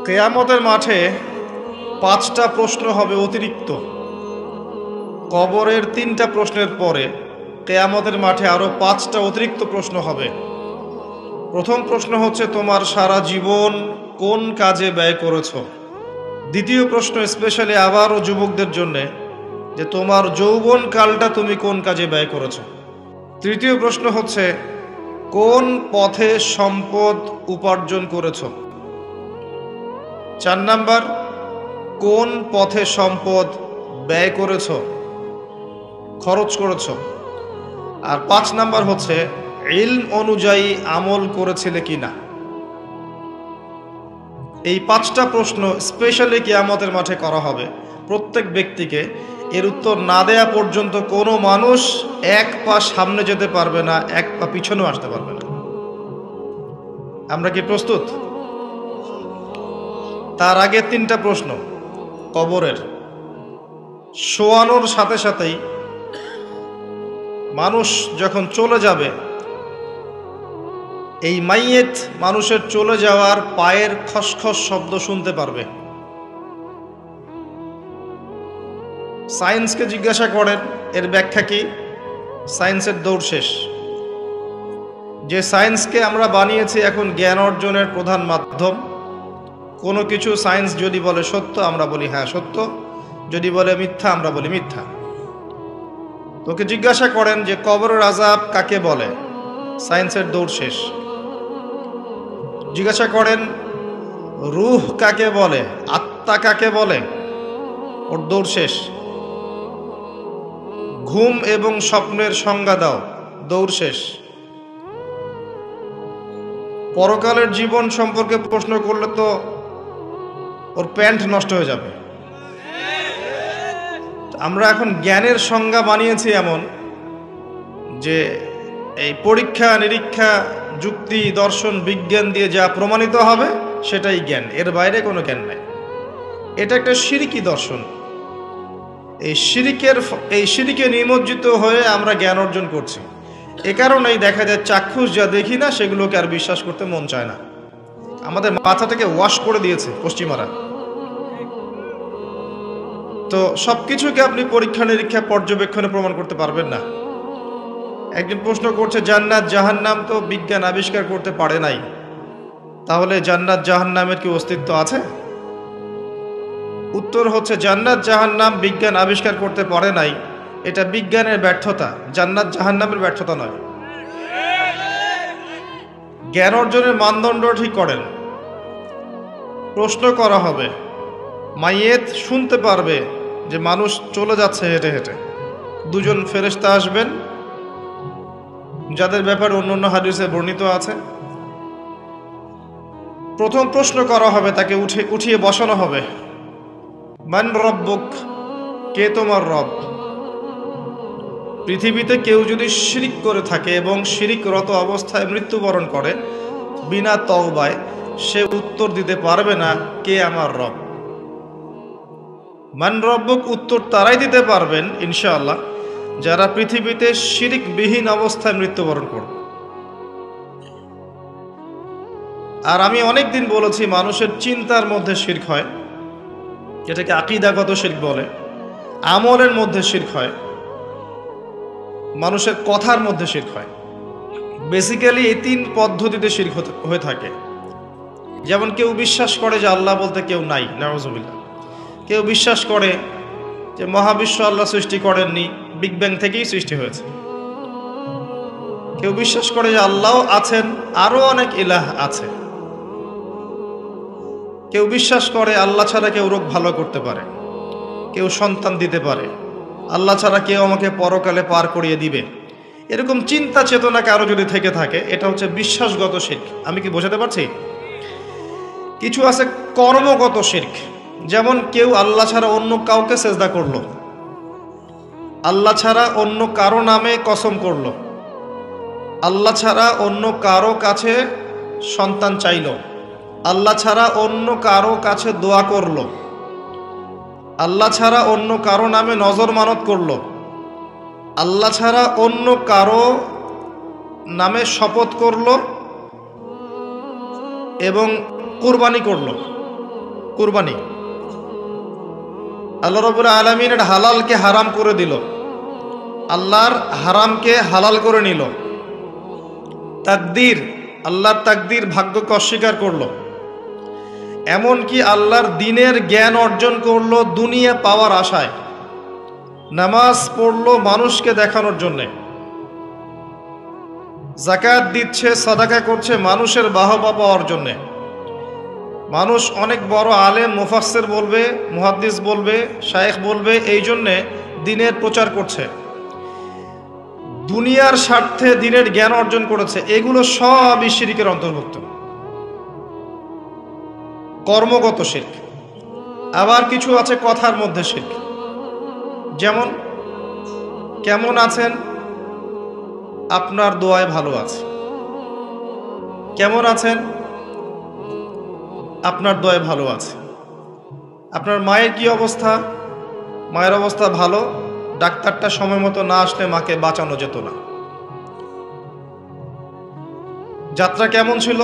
কিয়ামতের মাঠে 5টা প্রশ্ন হবে অতিরিক্ত। কবরের 3টা প্রশ্নের পরে কিয়ামতের মাঠে আরো 5টা অতিরিক্ত প্রশ্ন হবে। প্রথম প্রশ্ন হচ্ছে তোমার সারা জীবন কোন কাজে ব্যয় করেছো। দ্বিতীয় প্রশ্ন স্পেশালি আবারও যুবকদের জন্য, যে তোমার যৌবন কালটা তুমি কোন কাজে ব্যয় করেছো। তৃতীয় প্রশ্ন হচ্ছে কোন পথে সম্পদ উপার্জন করেছো। 4 নাম্বার, কোন পথে সম্পদ ব্যয় করেছো, খরচ করেছো। আর 5 নাম্বার হচ্ছে ইলম অনুযায়ী আমল করেছিলে কিনা। এই 5টা প্রশ্ন স্পেশালি কিয়ামতের মাঠে করা হবে প্রত্যেক ব্যক্তিকে। এর উত্তর না দেয়া পর্যন্ত কোনো মানুষ এক পা সামনে যেতে পারবে না, এক পা পিছনেও আসতে পারবে না। আমরা কি প্রস্তুত? তার আগে 3টা প্রশ্ন কবরের। শোয়ানোর সাথে সাথেই মানুষ যখন চলে যাবে, এই মাইয়েত মানুষের চলে যাওয়ার পায়ের খসখস শব্দ শুনতে পারবে। সায়েন্সকে জিজ্ঞাসা করেন এর ব্যাখ্যা কি। সায়েন্সের দৌড় শেষ। যে সায়েন্সকে আমরা বানিয়েছি এখন জ্ঞান অর্জনের প্রধান মাধ্যম। কোনো কিছু সায়েন্স যদি বলে সত্য, আমরা বলি হ্যাঁ সত্য, যদি বলে মিথ্যা, আমরা বলি মিথ্যা। তোকে জিজ্ঞাসা করেন যে কবরের আযাব কাকে বলে, সায়েন্সের দৌড় শেষ। জিজ্ঞাসা করেন রূহ কাকে বলে, আত্মা কাকে বলে, ওর দৌড় শেষ। ঘুম এবং স্বপ্নের সংজ্ঞা দাও, দৌড় শেষ। পরকালের জীবন সম্পর্কে প্রশ্ন করলে তো ওর প্যান্ট নষ্ট হয়ে যাবে। আমরা এখন জ্ঞানের সংজ্ঞা বানিয়েছি এমন যে এই পরীক্ষা নিরীক্ষা যুক্তি দর্শন বিজ্ঞান দিয়ে যা প্রমাণিত হবে সেটাই জ্ঞান, এর বাইরে কোনো জ্ঞান নাই। এটা একটা শিরকি দর্শন। এই শিরিকে নিমজ্জিত হয়ে আমরা জ্ঞান অর্জন করছি। এ কারণেই দেখা যায় চাক্ষুষ যা দেখি না সেগুলোকে আর বিশ্বাস করতে মন চায় না। আমাদের মাথাটাকে ওয়াশ করে দিয়েছে পশ্চিমারা। তো সবকিছুকে আপনি পরীক্ষা নিরীক্ষা পর্যবেক্ষণে প্রমাণ করতে পারবেন না। একজন প্রশ্ন করছে জান্নাত জাহান্নাম তো বিজ্ঞান আবিষ্কার করতে পারে নাই, তাহলে জান্নাত জাহান্নামের কি অস্তিত্ব আছে? উত্তর হচ্ছে জান্নাত জাহান্নাম বিজ্ঞান আবিষ্কার করতে পারে নাই, এটা বিজ্ঞানের ব্যর্থতা, জান্নাত জাহান্নামের ব্যর্থতা নয়। জ্ঞান অর্জনের মানদণ্ড ঠিক করেন। প্রশ্ন করা হবে, মাইয়েত শুনতে পারবে যে মানুষ চলে যাচ্ছে হেঁটে হেঁটে। 2জন ফেরেশতা আসবেন যাদের ব্যাপারে অন্য হাদিসে বর্ণিত আছে। প্রথম প্রশ্ন করা হবে, তাকে উঠিয়ে বসানো হবে, মান রব্বুক, কে তোমার রব। পৃথিবীতে কেউ যদি শিরিক করে থাকে এবং শিরিকরত অবস্থায় মৃত্যুবরণ করে বিনা তওবায়, সে উত্তর দিতে পারবে না কে আমার রব। মান রব্বুক উত্তর তারাই দিতে পারবেন ইনশাআল্লাহ যারা পৃথিবীতে শিরিকবিহীন অবস্থায় মৃত্যুবরণ করবে। আর আমি অনেকদিন বলেছি মানুষের চিন্তার মধ্যে শিরক হয়, যেটাকে আকীদাগত শিরক বলে। আমলের মধ্যে শিরক হয়, মানুষের কথার মধ্যে শিরক হয়। বেসিক্যালি এই 3 পদ্ধতিতে শিরক হয়ে থাকে। যেমন কেউ বিশ্বাস করে যে আল্লাহ বলতে কেউ নাই, নাউযুবিল্লাহ। কেউ বিশ্বাস করে যে মহাবিশ্ব আল্লাহ সৃষ্টি করেননি, বিগ ব্যাং থেকেই সৃষ্টি হয়েছে। কেউ বিশ্বাস করে যে আল্লাহ আছেন, আরো অনেক ইলাহ আছে। কেউ বিশ্বাস করে আল্লাহ ছাড়া কেউ রোগ ভালো করতে পারে, কেউ সন্তান দিতে পারে, আল্লাহ ছাড়া কেউ আমাকে পরকালে পার করিয়ে দিবে। এরকম চিন্তা চেতনা কারো যদি থেকে থাকে, এটা হচ্ছে বিশ্বাসগত শিরক। আমি কি বোঝাতে পারছি? কিছু আছে কর্মগত শিরক। যেমন কেউ আল্লাহ ছাড়া অন্য কাউকে সেজদা করলো, আল্লাহ ছাড়া অন্য কারো নামে কসম করলো, আল্লাহ ছাড়া অন্য কারো কাছে সন্তান চাইল, আল্লাহ ছাড়া অন্য কারো কাছে দোয়া করলো, আল্লাহ ছাড়া অন্য কারো নামে নজর মানত করলো, আল্লাহ ছাড়া অন্য কারো নামে শপথ করলো এবং কুরবানি করলো। কুরবানি। আল্লাহ রাব্বুল আলামিন এটা হালালকে হারাম করে দিল, আল্লাহর হারামকে হালাল করে নিল। তাকদীর, আল্লাহর তাকদীর, ভাগ্যকে অস্বীকার করলো। এমনকি আল্লাহর দ্বীনের জ্ঞান অর্জন করলো দুনিয়া পাওয়ার আশায়। নামাজ পড়লো মানুষকে দেখানোর জন্যে, যাকাত দিচ্ছে, সাদাকা করছে মানুষের বাহবা পাওয়ার জন্যে। মানুষ অনেক বড় আলেম, মুফাসসির বলবে, মুহাদ্দিস বলবে, শায়েখ বলবে, এই জন্যে দ্বীনের প্রচার করছে, দুনিয়ার স্বার্থে দ্বীনের জ্ঞান অর্জন করেছে। এগুলো সবই শিরকের অন্তর্ভুক্ত, কর্মগত শিরক। আবার কিছু আছে কথার মধ্যে শিরক, যেমন কেমন আছেন, আপনার দোয়ায় ভালো আছে। কেমন আছেন, আপনার দোয়ায় ভালো আছে। আপনার মায়ের কি অবস্থা, মায়ের অবস্থা ভালো, ডাক্তারটা সময় মতো না আসলে মাকে বাঁচানো যেত না। যাত্রা কেমন ছিল,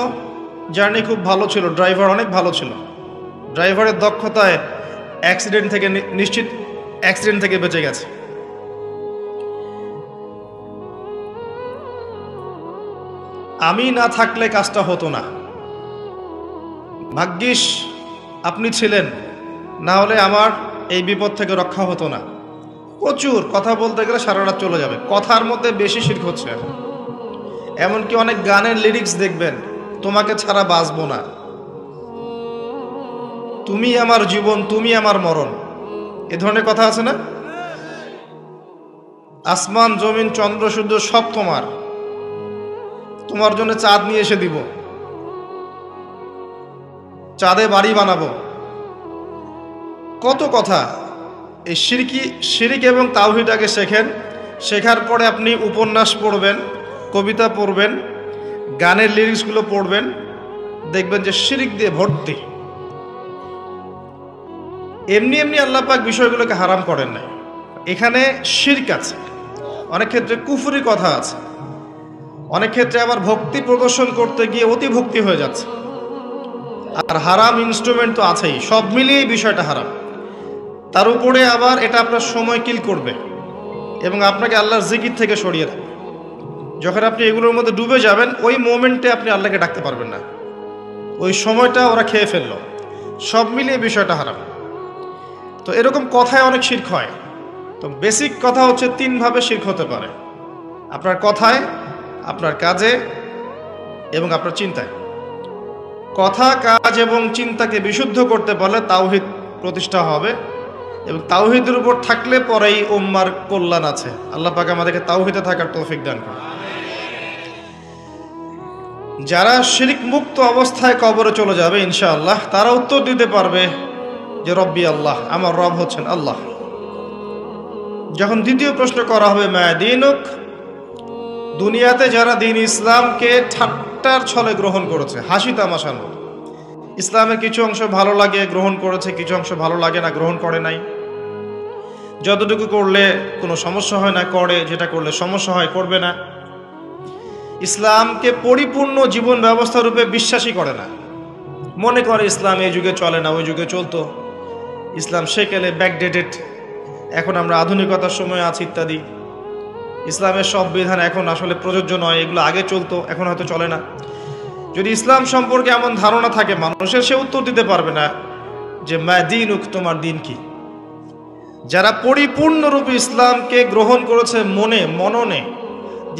জার্নি খুব ভালো ছিল, ড্রাইভার অনেক ভালো ছিল, ড্রাইভারের দক্ষতায় অ্যাক্সিডেন্ট থেকে নিশ্চিত অ্যাক্সিডেন্ট থেকে বেঁচে গেছে। আমি না থাকলে কাজটা হতো না, ভাগ্যিস আপনি ছিলেন, না হলে আমার এই বিপদ থেকে রক্ষা হতো না। প্রচুর কথা বলতে গেলে সারা রাত চলে যাবে, কথার মধ্যে বেশি শিরক হচ্ছে এখন। এমনকি অনেক গানের লিরিক্স দেখবেন, তোমাকে ছাড়া বাঁচবো না, তুমি আমার জীবন, তুমি আমার মরণ, এ ধরনের কথা আছে না? আসমান জমিন চন্দ্র সূর্য সব তোমার, তোমার জন্য চাঁদ নিয়ে এসে দিব, চাঁদে বাড়ি বানাবো, কত কথা। এই শিরক এবং তাওহীদ আগে শেখেন, শেখার পরে আপনি উপন্যাস পড়বেন, কবিতা পড়বেন, গানের লিরিক্সগুলো পড়বেন, দেখবেন যে শিরক দিয়ে ভর্তি। এমনি এমনি আল্লাহ পাক বিষয়গুলোকে হারাম করেন নাই, এখানে শিরক আছে, অনেক ক্ষেত্রে কুফরি কথা আছে, অনেক ক্ষেত্রে আবার ভক্তি প্রদর্শন করতে গিয়ে অতি ভক্তি হয়ে যাচ্ছে। আর হারাম ইনস্ট্রুমেন্ট তো আছেই, সব মিলিয়ে বিষয়টা হারাম। তার উপরে আবার এটা আপনার সময় কিল করবে এবং আপনাকে আল্লাহর জিকির থেকে সরিয়ে রাখবে। যখন আপনি এগুলোর মধ্যে ডুবে যাবেন, ওই মোমেন্টে আপনি আল্লাহকে ডাকতে পারবেন না, ওই সময়টা ওরা খেয়ে ফেললো। সব মিলিয়ে বিষয়টা হারাম। তো এরকম কথায় অনেক শিরক হয়। তো বেসিক কথা হচ্ছে তিনভাবে শিরক হতে পারে: আপনার কথায়, আপনার কাজে এবং আপনার চিন্তায়। কথা, কাজ এবং চিন্তাকে বিশুদ্ধ করতে পারলে তাওহীদ প্রতিষ্ঠা হবে, এবং তাওহীদের উপর থাকলে পরেই উম্মার কল্যাণ আছে। আল্লাহ পাক আমাদেরকে তাওহীদে থাকার তৌফিক দান করুন। যারা শিরক মুক্ত অবস্থায় কবরে চলে যাবে ইনশাআল্লাহ, তারা উত্তর দিতে পারবে যে রব্বি আল্লাহ, আমার রব হচ্ছেন আল্লাহ। যখন দ্বিতীয় প্রশ্ন করা হবে মা দীনুক, দুনিয়াতে যারা দিন ইসলামকে ঠাট্টার ছলে গ্রহণ করেছে, হাসি তামাশার মতো, ইসলামের কিছু অংশ ভালো লাগে গ্রহণ করেছে, কিছু অংশ ভালো লাগে না গ্রহণ করে নাই, যতটুকু করলে কোনো সমস্যা হয় না করে, যেটা করলে সমস্যা হয় করবে না, ইসলামকে পরিপূর্ণ জীবন ব্যবস্থা রূপে বিশ্বাসই করে না, মনে করে ইসলাম এই যুগে চলে না, ওই যুগে চলতো, ইসলাম সেকেলে ব্যাকডেটেড, এখন আমরা আধুনিকতার সময় আছি ইত্যাদি, ইসলামের সব বিধান এখন আসলে প্রযোজ্য নয়, এগুলো আগে চলতো এখন হয়তো চলে না। যদি ইসলাম সম্পর্কে এমন ধারণা থাকে মানুষের, সে উত্তর দিতে পারবে না যে মা দীনুক, তোমার দিন কি। যারা পরিপূর্ণরূপে ইসলামকে গ্রহণ করেছে মননে,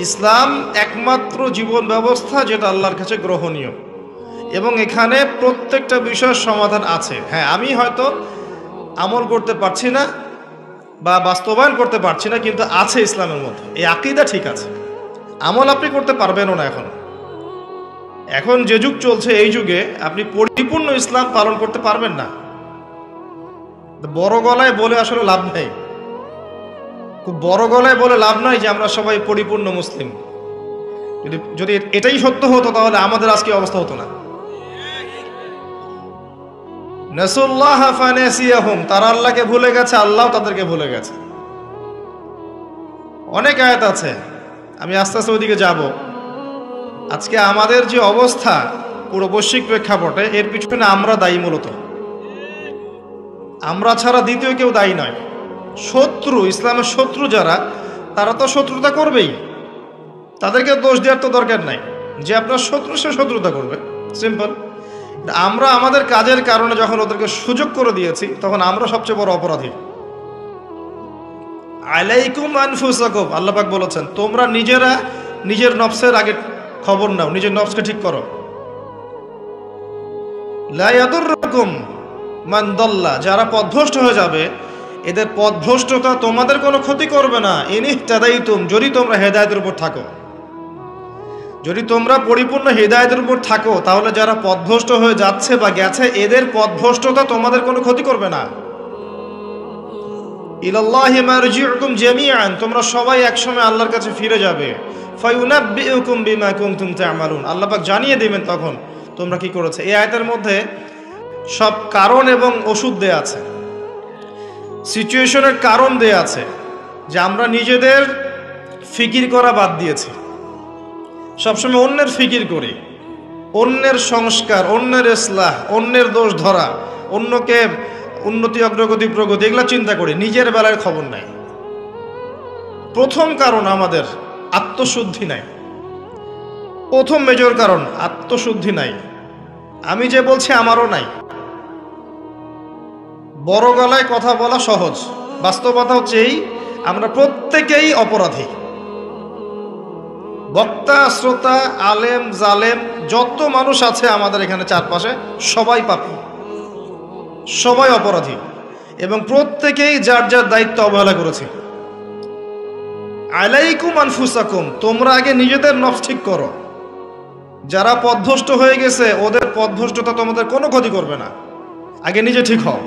ইসলাম একমাত্র জীবন ব্যবস্থা যেটা আল্লাহর কাছে গ্রহণীয়, এবং এখানে প্রত্যেকটা বিষয়ের সমাধান আছে। হ্যাঁ, আমি হয়তো আমল করতে পারছি না বা বাস্তবায়ন করতে পারছি না, কিন্তু আছে ইসলামের মধ্যে, এই আকীদা ঠিক আছে। আমল আপনি করতে পারবেনও না, এখন যে যুগ চলছে এই যুগে আপনি পরিপূর্ণ ইসলাম পালন করতে পারবেন না। বড় গলায় বলে আসলে লাভ নেই, খুব বড় গলায় বলে লাভ নাই যে আমরা সবাই পরিপূর্ণ মুসলিম। যদি এটাই সত্য হতো তাহলে আমাদের আজকে অবস্থা হতো না। নাসুল্লাহ ফানাসিয়াহুম, তারা আল্লাহকে ভুলে গেছে, আল্লাহ তাদেরকে ভুলে গেছে। অনেক আয়াত আছে, আমি আস্তে আস্তে ওইদিকে যাব। আজকে আমাদের যে অবস্থা পুরো বৈশ্বিক প্রেক্ষাপটে, এর পিছনে আমরা দায়ী মূলত। আমরা ছাড়া দ্বিতীয় কেউ দায়ী নয়। শত্রু, ইসলামের শত্রু যারা, তারা তো শত্রুতা করবেই, তাদেরকে দোষ দেওয়ার তো দরকার নাই। যে আপনার শত্রু, সে শত্রুতা করবে, সিম্পল। আমরা আমাদের কাজের কারণে যখন ওদেরকে সুযোগ করে দিয়েছি, তখন আমরা সবচেয়ে বড় অপরাধী। আলাইকুম আনফুসাকুম, আল্লাহ পাক বলেছেন, তোমরা নিজেরা নিজের নফসের আগে খবর নাও, নিজের নফসকে ঠিক করো। লা ইয়াদুররুকুম মান দাল্লা, যারা পথভ্রষ্ট হয়ে যাবে, এদের পথভ্রষ্টতা তোমাদের কোনো ক্ষতি করবে না। ইনিহতাদাইতুম, যদি তোমরা হেদায়েতের উপর থাকো, যদি তোমরা পরিপূর্ণ হেদায়েতের উপর থাকো, তাহলে যারা পথভ্রষ্ট হয়ে যাচ্ছে বা গেছে, এদের পথভ্রষ্টতা তোমাদের কোনো ক্ষতি করবে না। ইলাল্লাহি মারজিউকুম জামিআন, তোমরা সবাই একসময় আল্লাহর কাছে ফিরে যাবে। ফায়ুনাব্বিউকুম বিমা কুনতুম তা'মালুন, আল্লাহ পাক জানিয়ে দেবেন তখন তোমরা কি করেছে। এই আয়াতের মধ্যে সব কারণ এবং ওষুধ দেয়া আছে, সিচুয়েশনের কারণ দেয়া আছে, যে আমরা নিজেদের ফিকির করা বাদ দিয়েছি, সবসময় অন্যের ফিকির করি, অন্যের সংস্কার, অন্যের ইসলাহ, অন্যের দোষ ধরা, অন্যকে উন্নতি, অগ্রগতি, প্রগতি এগুলো চিন্তা করি, নিজের বেলায় খবর নাই। প্রথম কারণ আমাদের আত্মশুদ্ধি নাই। প্রথম মেজর কারণ আত্মশুদ্ধি নাই। আমি যে বলছি আমারও নাই। বড় গলায় কথা বলা সহজ, বাস্তবতা হচ্ছে এই, আমরা প্রত্যেকেই অপরাধী। বক্তা, শ্রোতা, আলেম, জালেম, যত মানুষ আছে আমাদের এখানে চারপাশে, সবাই পাপী, সবাই অপরাধী, এবং প্রত্যেকেই যার যার দায়িত্ব অবহেলা করেছে। আলাইকুম আনফুসাকুম, তোমরা আগে নিজেদের নফস ঠিক করো। যারা পথভ্রষ্ট হয়ে গেছে, ওদের পথভ্রষ্টতা তোমাদের কোনো ক্ষতি করবে না। আগে নিজে ঠিক হও।